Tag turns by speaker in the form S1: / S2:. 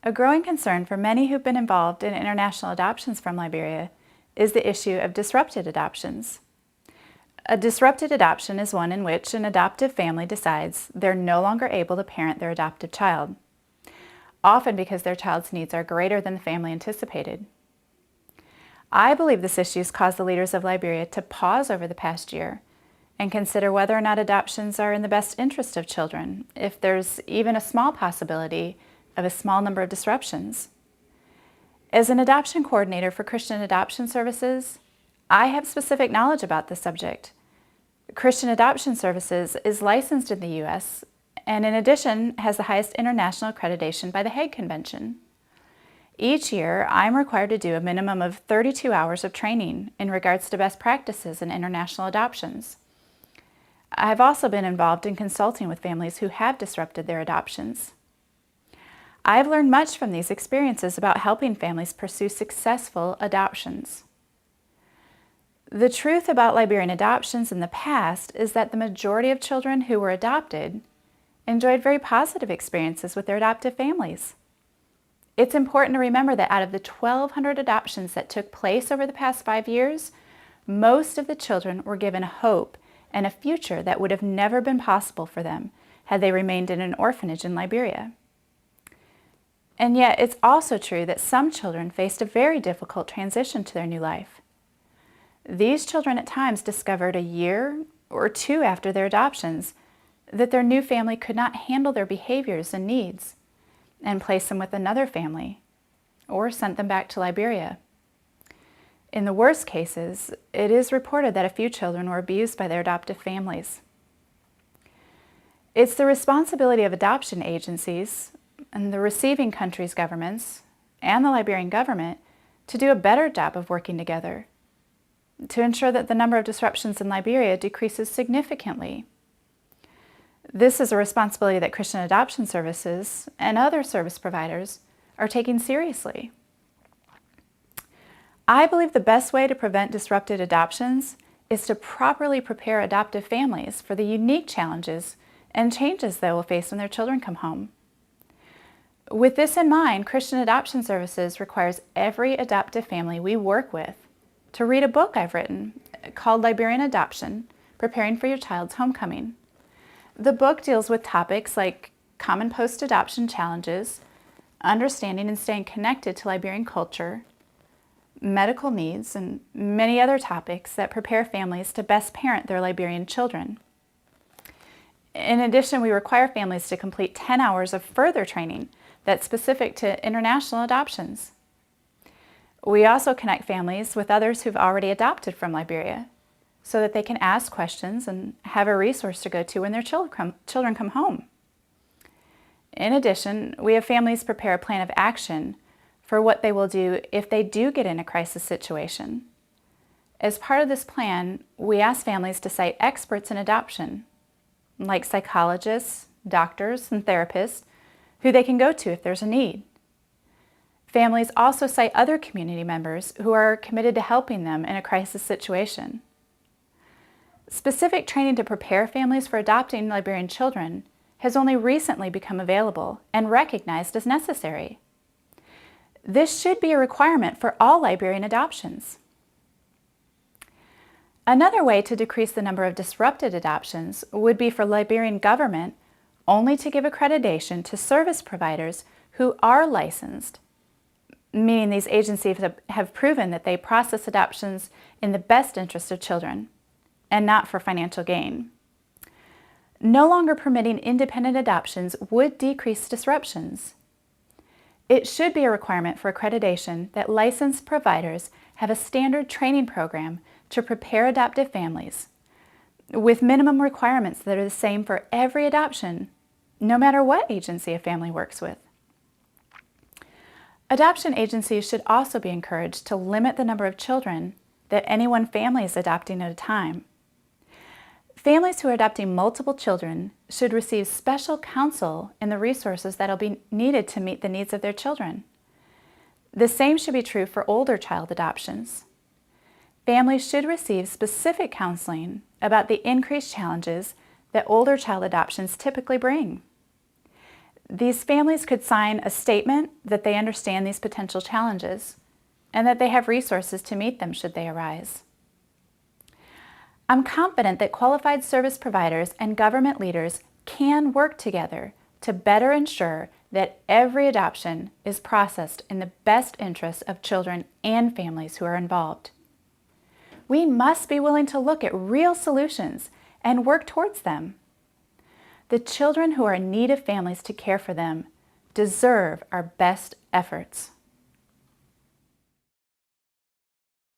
S1: A growing concern for many who've been involved in international adoptions from Liberia is the issue of disrupted adoptions. A disrupted adoption is one in which an adoptive family decides they're no longer able to parent their adoptive child, often because their child's needs are greater than the family anticipated. I believe this issue has caused the leaders of Liberia to pause over the past year and consider whether or not adoptions are in the best interest of children, if there's even a small possibility of a small number of disruptions. As an adoption coordinator for Christian Adoption Services, I have specific knowledge about this subject. Christian Adoption Services is licensed in the U.S. and in addition has the highest international accreditation by the Hague Convention. Each year, I'm required to do a minimum of 32 hours of training in regards to best practices in international adoptions. I've also been involved in consulting with families who have disrupted their adoptions. I've learned much from these experiences about helping families pursue successful adoptions. The truth about Liberian adoptions in the past is that the majority of children who were adopted enjoyed very positive experiences with their adoptive families. It's important to remember that out of the 1,200 adoptions that took place over the past 5 years, most of the children were given hope and a future that would have never been possible for them had they remained in an orphanage in Liberia. And yet, it's also true that some children faced a very difficult transition to their new life. These children at times discovered a year or two after their adoptions that their new family could not handle their behaviors and needs and placed them with another family or sent them back to Liberia. In the worst cases, it is reported that a few children were abused by their adoptive families. It's the responsibility of adoption agencies and the receiving country's governments and the Liberian government to do a better job of working together to ensure that the number of disruptions in Liberia decreases significantly. This is a responsibility that Christian Adoption Services and other service providers are taking seriously. I believe the best way to prevent disrupted adoptions is to properly prepare adoptive families for the unique challenges and changes they will face when their children come home. With this in mind, Christian Adoption Services requires every adoptive family we work with to read a book I've written called Liberian Adoption: Preparing for Your Child's Homecoming. The book deals with topics like common post-adoption challenges, understanding and staying connected to Liberian culture, medical needs, and many other topics that prepare families to best parent their Liberian children. In addition, we require families to complete 10 hours of further training that's specific to international adoptions. We also connect families with others who've already adopted from Liberia so that they can ask questions and have a resource to go to when their children come home. In addition, we have families prepare a plan of action for what they will do if they do get in a crisis situation. As part of this plan, we ask families to cite experts in adoption, like psychologists, doctors, and therapists, who they can go to if there's a need. Families also cite other community members who are committed to helping them in a crisis situation. Specific training to prepare families for adopting Liberian children has only recently become available and recognized as necessary. This should be a requirement for all Liberian adoptions. Another way to decrease the number of disrupted adoptions would be for Liberian government only to give accreditation to service providers who are licensed, meaning these agencies have proven that they process adoptions in the best interest of children and not for financial gain. No longer permitting independent adoptions would decrease disruptions. It should be a requirement for accreditation that licensed providers have a standard training program to prepare adoptive families, with minimum requirements that are the same for every adoption, no matter what agency a family works with. Adoption agencies should also be encouraged to limit the number of children that any one family is adopting at a time. Families who are adopting multiple children should receive special counsel and the resources that will be needed to meet the needs of their children. The same should be true for older child adoptions. Families should receive specific counseling about the increased challenges that older child adoptions typically bring. These families could sign a statement that they understand these potential challenges and that they have resources to meet them should they arise. I'm confident that qualified service providers and government leaders can work together to better ensure that every adoption is processed in the best interests of children and families who are involved. We must be willing to look at real solutions and work towards them. The children who are in need of families to care for them deserve our best efforts.